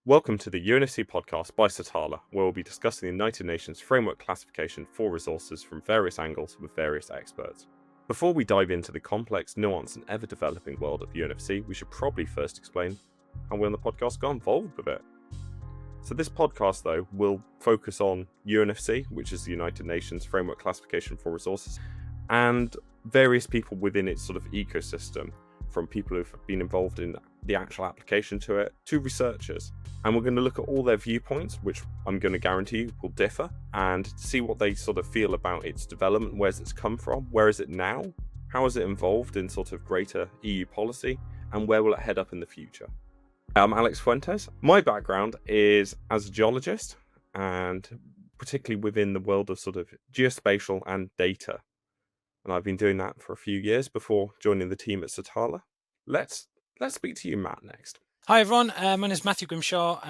Welcome to the UNFC Podcast by Satarla, where we'll be discussing the United Nations Framework Classification for Resources from various angles with various experts. Before we dive into the complex, nuanced, and ever-developing world of UNFC, we should probably first explain how we on the podcast got involved with it. So this podcast, though, will focus on UNFC, which is the United Nations Framework Classification for Resources, and various people within its sort of ecosystem, from people who've been involved in the actual application to it, to researchers. And we're going to look at all their viewpoints, which I'm going to guarantee you will differ, and see what they sort of feel about its development, where's it's come from, where is it now, how is it involved in sort of greater EU policy, and where will it head up in the future. I'm Alex Fuentes. My background is as a geologist, and particularly within the world of sort of geospatial and data. And I've been doing that for a few years before joining the team at Satarla. Let's speak to you, Matt, next. Hi everyone, my name is Matthew Grimshaw.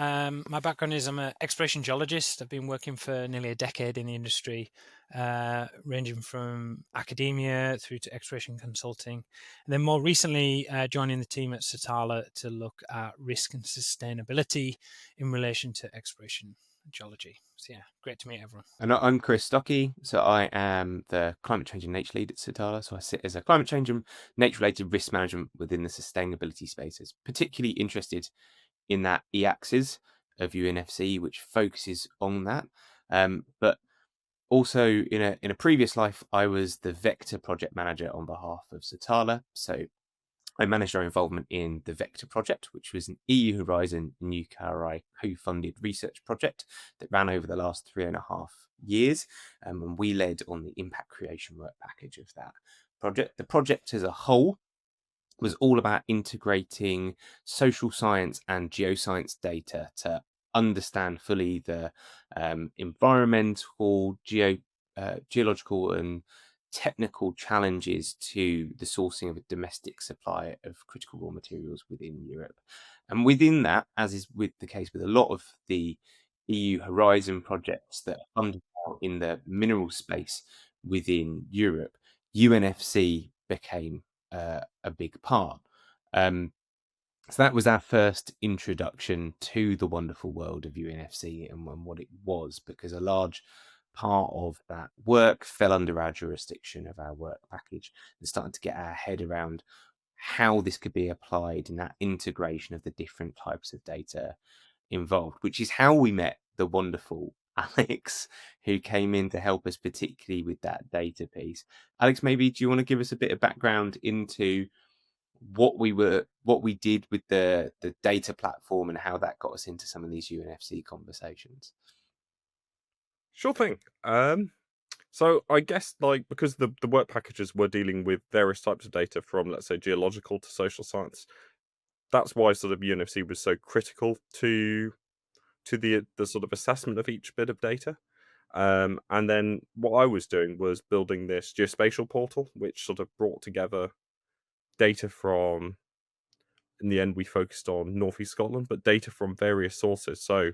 My background is I'm an exploration geologist. I've been working for nearly a decade in the industry, ranging from academia through to exploration consulting. And then more recently, joining the team at Satarla to look at risk and sustainability in relation to exploration geology. So yeah, great to meet everyone. And I'm Chris Stockey, so I am the Climate Change and Nature Lead at Satarla. So I sit as a climate change and nature-related risk management within the sustainability spaces, particularly interested in that E-axis of UNFC, which focuses on that. But also in a previous life, I was the Vector project manager on behalf of Satarla. So I managed our involvement in the Vector project, which was an EU Horizon and UKRI co-funded research project that ran over the last 3.5 years. And we led on the impact creation work package of that project. The project as a whole was all about integrating social science and geoscience data to understand fully the environmental, geological and technical challenges to the sourcing of a domestic supply of critical raw materials within Europe. And within that, as is with the case with a lot of the EU Horizon projects that are funded in the mineral space within Europe, UNFC became a big part. So that was our first introduction to the wonderful world of UNFC and what it was, because a large part of that work fell under our jurisdiction of our work package and starting to get our head around how this could be applied in that integration of the different types of data involved, which is how we met the wonderful Alex, who came in to help us particularly with that data piece. Alex, maybe do you want to give us a bit of background into what we did with the data platform and how that got us into some of these UNFC conversations? Sure thing. So I guess because the work packages were dealing with various types of data from, let's say, geological to social science, that's why sort of UNFC was so critical to the sort of assessment of each bit of data. And then what I was doing was building this geospatial portal, which sort of brought together data from, in the end, we focused on Northeast Scotland, but data from various sources. So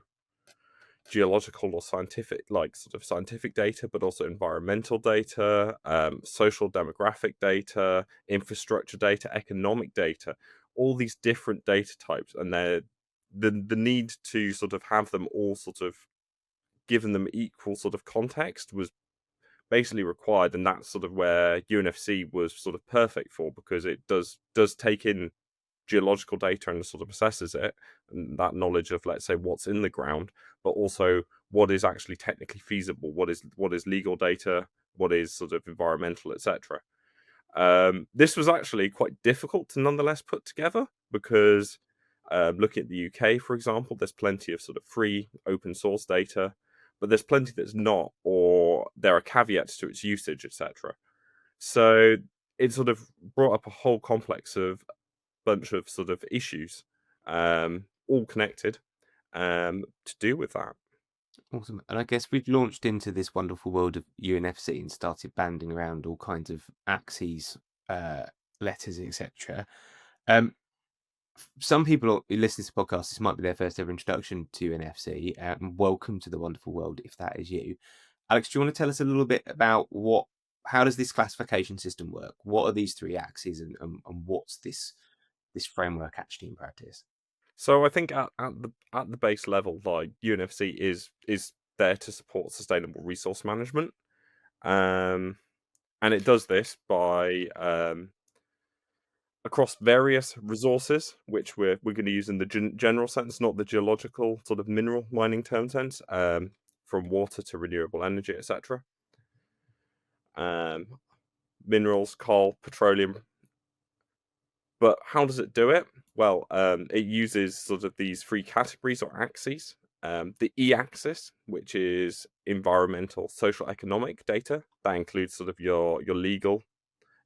geological or scientific, sort of scientific data, but also environmental data, social demographic data, infrastructure data, economic data, all these different data types, and the need to sort of have them all sort of given them equal sort of context was basically required, and that's sort of where UNFC was sort of perfect for, because it does take in geological data and sort of assesses it, and that knowledge of, let's say, what's in the ground, but also what is actually technically feasible, what is legal data, what is sort of environmental, etc. This was actually quite difficult to nonetheless put together, because looking at the UK, for example, there's plenty of sort of free open source data, but there's plenty that's not, or there are caveats to its usage, etc. So it sort of brought up a whole complex of bunch of sort of issues, all connected, to do with that. Awesome. And I guess we've launched into this wonderful world of UNFC and started banding around all kinds of axes, letters, etc. Some people who listen to this podcast, this might be their first ever introduction to UNFC, and welcome to the wonderful world if that is you. Alex, do you want to tell us a little bit about how does this classification system work? What are these three axes, and what's this framework actually in practice? So I think at the base level, like UNFC is there to support sustainable resource management, and it does this by across various resources, which we're going to use in the general sense, not the geological sort of mineral mining term sense, from water to renewable energy, etc. Minerals, coal, petroleum. But how does it do it? Well, it uses sort of these three categories or axes. The E-axis, which is environmental, social, economic data. That includes sort of your legal,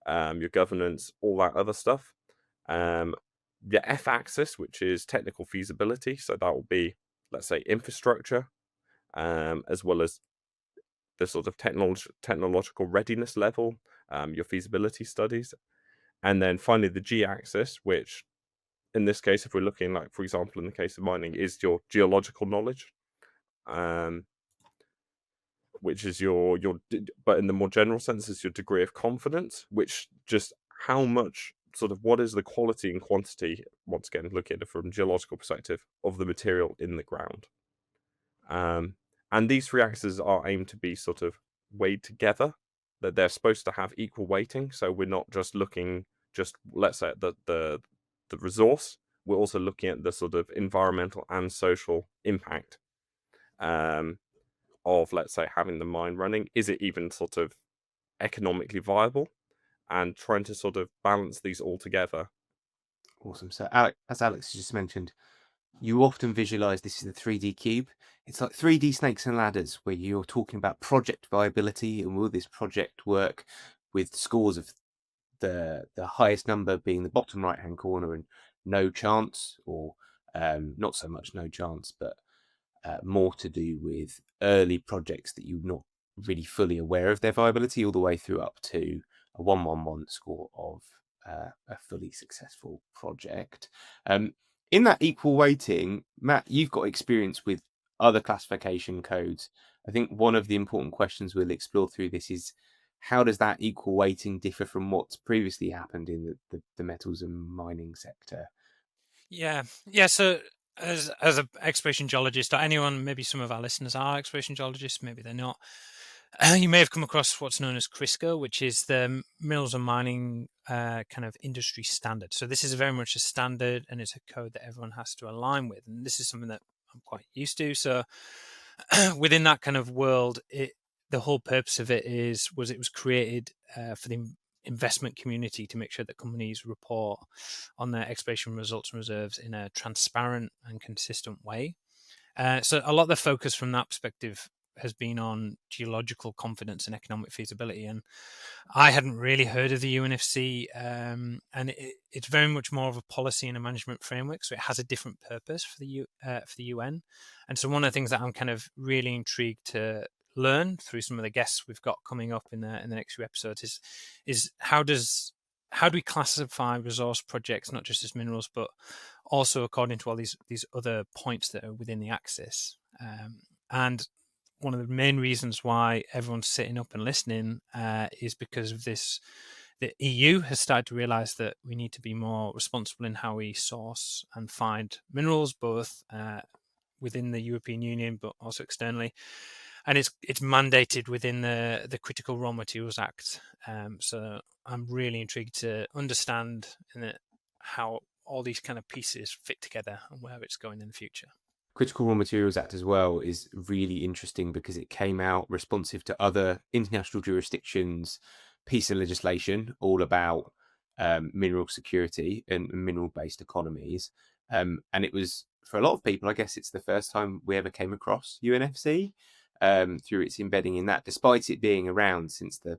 your governance, all that other stuff. The F-axis, which is technical feasibility. So that will be, let's say, infrastructure, as well as the sort of technological readiness level, your feasibility studies. And then finally the G-axis, which in this case, if we're looking like, for example, in the case of mining, is your geological knowledge, which is but in the more general sense is your degree of confidence, which just how much sort of what is the quality and quantity, once again, looking at it from a geological perspective, of the material in the ground. And these three axes are aimed to be sort of weighed together, that they're supposed to have equal weighting. So we're not just looking let's say, at the resource, we're also looking at the sort of environmental and social impact of, let's say, having the mine running. Is it even sort of economically viable? And trying to sort of balance these all together. Awesome. So, as Alex just mentioned, you often visualize this is a 3D cube. It's like 3D snakes and ladders, where you're talking about project viability and will this project work, with scores of the highest number being the bottom right hand corner and no chance, or not so much no chance, but more to do with early projects that you're not really fully aware of their viability, all the way through up to a 111 score of a fully successful project. In that equal weighting, Matt, you've got experience with other classification codes. I think one of the important questions we'll explore through this is, how does that equal weighting differ from what's previously happened in the metals and mining sector? Yeah. So as an exploration geologist, or anyone, maybe some of our listeners are exploration geologists, maybe they're not. You may have come across what's known as CRISCO, which is the minerals and mining kind of industry standard. So this is very much a standard, and it's a code that everyone has to align with. And this is something that I'm quite used to. So within that kind of world, the whole purpose of it was created for the investment community to make sure that companies report on their exploration results and reserves in a transparent and consistent way. So a lot of the focus from that perspective has been on geological confidence and economic feasibility. And I hadn't really heard of the UNFC, and it's very much more of a policy and a management framework. So it has a different purpose for the UN. And so one of the things that I'm kind of really intrigued to learn through some of the guests we've got coming up in the next few episodes is how do we classify resource projects, not just as minerals, but also according to all these other points that are within the axis. And one of the main reasons why everyone's sitting up and listening is because of this. The EU has started to realize that we need to be more responsible in how we source and find minerals, both within the European Union, but also externally. And it's mandated within the Critical Raw Materials Act. So I'm really intrigued to understand how all these kind of pieces fit together and where it's going in the future. Critical Raw Materials Act as well is really interesting because it came out responsive to other international jurisdictions' piece of legislation all about mineral security and mineral-based economies. And it was, for a lot of people, I guess it's the first time we ever came across UNFC through its embedding in that, despite it being around since the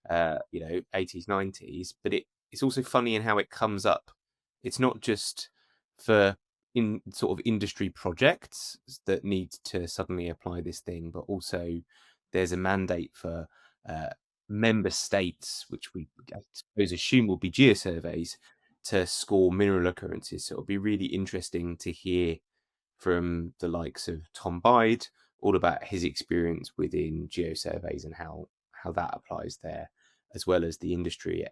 80s, 90s. But it's also funny in how it comes up. It's not just for in sort of industry projects that need to suddenly apply this thing, but also there's a mandate for member states, which we I suppose assume will be geosurveys, to score mineral occurrences. So it'll be really interesting to hear from the likes of Tom Bide all about his experience within geosurveys and how that applies there, as well as the industry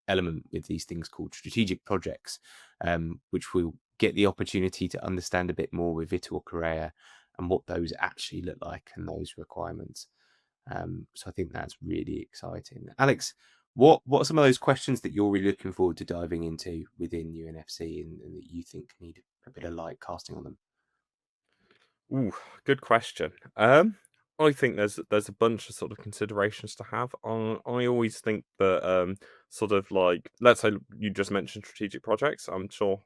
element with these things called strategic projects, which we'll get the opportunity to understand a bit more with Vitor Correa and what those actually look like and those requirements. So I think that's really exciting. Alex, what are some of those questions that you're really looking forward to diving into within UNFC and that you think need a bit of light casting on them? Ooh, good question. I think there's a bunch of sort of considerations to have. I always think that sort of like, let's say you just mentioned strategic projects. I'm sure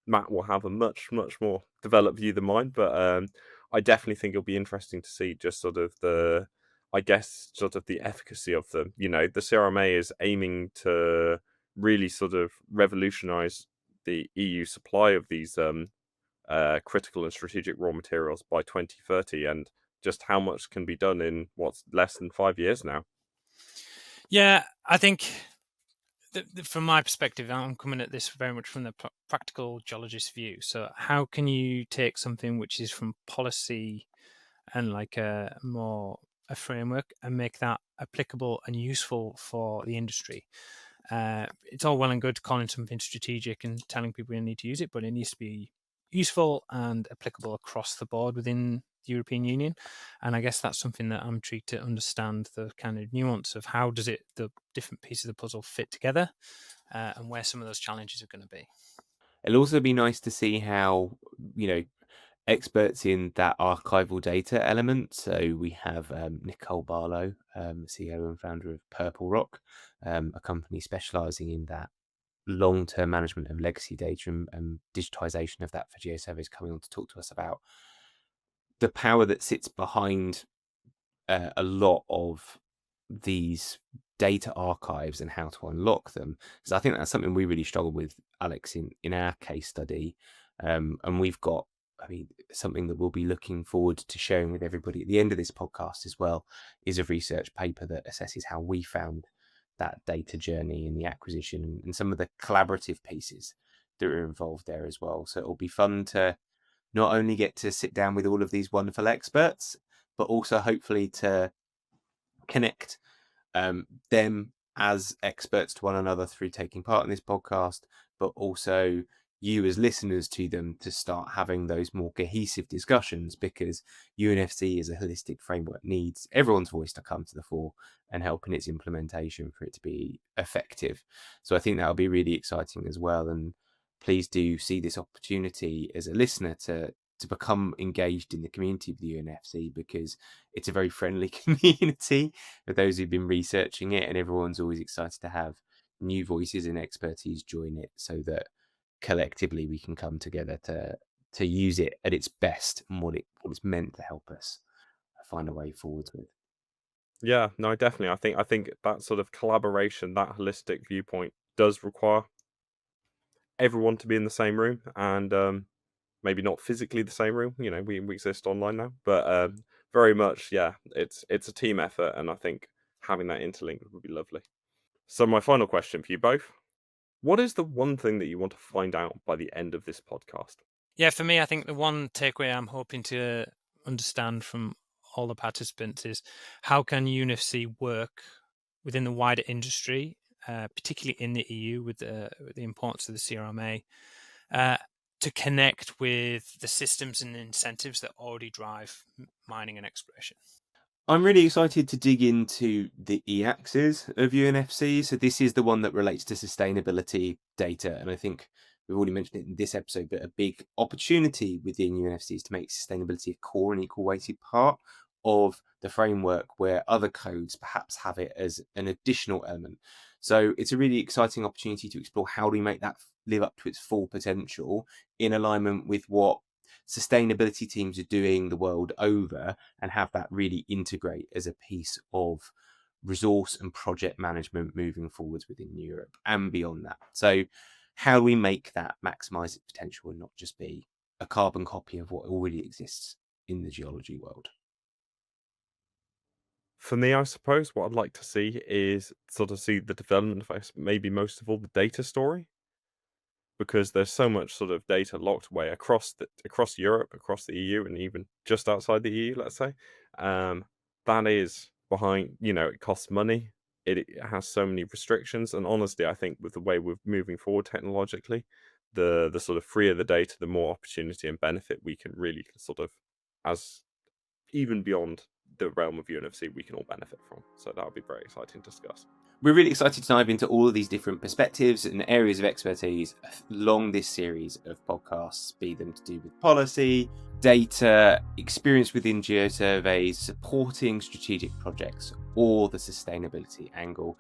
Matt will have a much more developed view than mine, but I definitely think it'll be interesting to see just sort of I guess sort of the efficacy of them. You know, the CRMA is aiming to really sort of revolutionize the EU supply of these critical and strategic raw materials by 2030, and just how much can be done in what's less than 5 years now. Yeah, I think from my perspective, I'm coming at this very much from the practical geologist view. So how can you take something which is from policy and like a framework and make that applicable and useful for the industry? It's all well and good calling something strategic and telling people you need to use it, but it needs to be useful and applicable across the board within the European Union. And I guess that's something that I'm intrigued to understand, the kind of nuance of how does the different pieces of the puzzle fit together, and where some of those challenges are going to be. It'll also be nice to see how, experts in that archival data element. So we have Nicole Barlow, CEO and founder of Purple Rock, a company specializing in that long-term management of legacy data and digitization of that for geosurveys, coming on to talk to us about the power that sits behind a lot of these data archives and how to unlock them. So I think that's something we really struggle with, Alex, in our case study. And we've got, something that we'll be looking forward to sharing with everybody at the end of this podcast as well, is a research paper that assesses how we found that data journey and the acquisition and some of the collaborative pieces that are involved there as well. So it'll be fun to not only get to sit down with all of these wonderful experts, but also hopefully to connect them as experts to one another through taking part in this podcast, but also you as listeners to them to start having those more cohesive discussions, because UNFC as a holistic framework needs everyone's voice to come to the fore and help in its implementation for it to be effective. So I think that'll be really exciting as well. And please do see this opportunity as a listener to become engaged in the community of the UNFC, because it's a very friendly community for those who've been researching it, and everyone's always excited to have new voices and expertise join it so that collectively we can come together to use it at its best and what it's meant to help us find a way forwards with. Yeah, no, definitely. I think that sort of collaboration, that holistic viewpoint, does require everyone to be in the same room, and maybe not physically the same room. You know, we exist online now, but very much, yeah, it's a team effort, and I think having that interlink would be lovely. So my final question for you both: what is the one thing that you want to find out by the end of this podcast? Yeah, for me, I think the one takeaway I'm hoping to understand from all the participants is how can UNFC work within the wider industry, particularly in the EU with the importance of the CRMA, to connect with the systems and incentives that already drive mining and exploration. I'm really excited to dig into the e-axis of UNFC. So this is the one that relates to sustainability data. And I think we've already mentioned it in this episode, but a big opportunity within UNFC is to make sustainability a core and equal weighted part of the framework, where other codes perhaps have it as an additional element. So it's a really exciting opportunity to explore how do we make that live up to its full potential in alignment with what sustainability teams are doing the world over, and have that really integrate as a piece of resource and project management moving forwards within Europe and beyond that. So how do we make that maximize its potential and not just be a carbon copy of what already exists in the geology world? For me, I suppose what I'd like to see is sort of see the development of maybe most of all the data story, because there's so much sort of data locked away across Europe, across the EU, and even just outside the EU, let's say. That is behind, it costs money. It has so many restrictions, and honestly, I think with the way we're moving forward technologically, the sort of freer the data, the more opportunity and benefit we can really sort of, as even beyond the realm of UNFC, we can all benefit from. So that would be very exciting to discuss. We're really excited to dive into all of these different perspectives and areas of expertise along this series of podcasts, be them to do with policy, data, experience within geosurveys, supporting strategic projects, or the sustainability angle.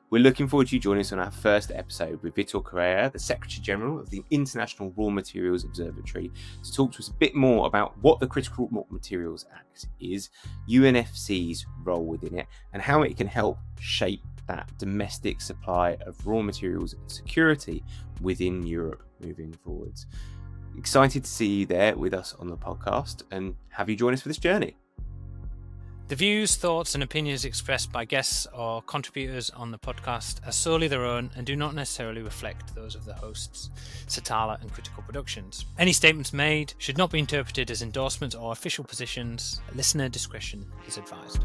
We're looking forward to you joining us on our first episode with Vitor Correa, the Secretary General of the International Raw Materials Observatory, to talk to us a bit more about what the Critical Raw Materials Act is, UNFC's role within it, and how it can help shape that domestic supply of raw materials and security within Europe moving forwards. Excited to see you there with us on the podcast and have you join us for this journey. The views, thoughts, and opinions expressed by guests or contributors on the podcast are solely their own and do not necessarily reflect those of the hosts, Satarla and Critical Productions. Any statements made should not be interpreted as endorsements or official positions. Listener discretion is advised.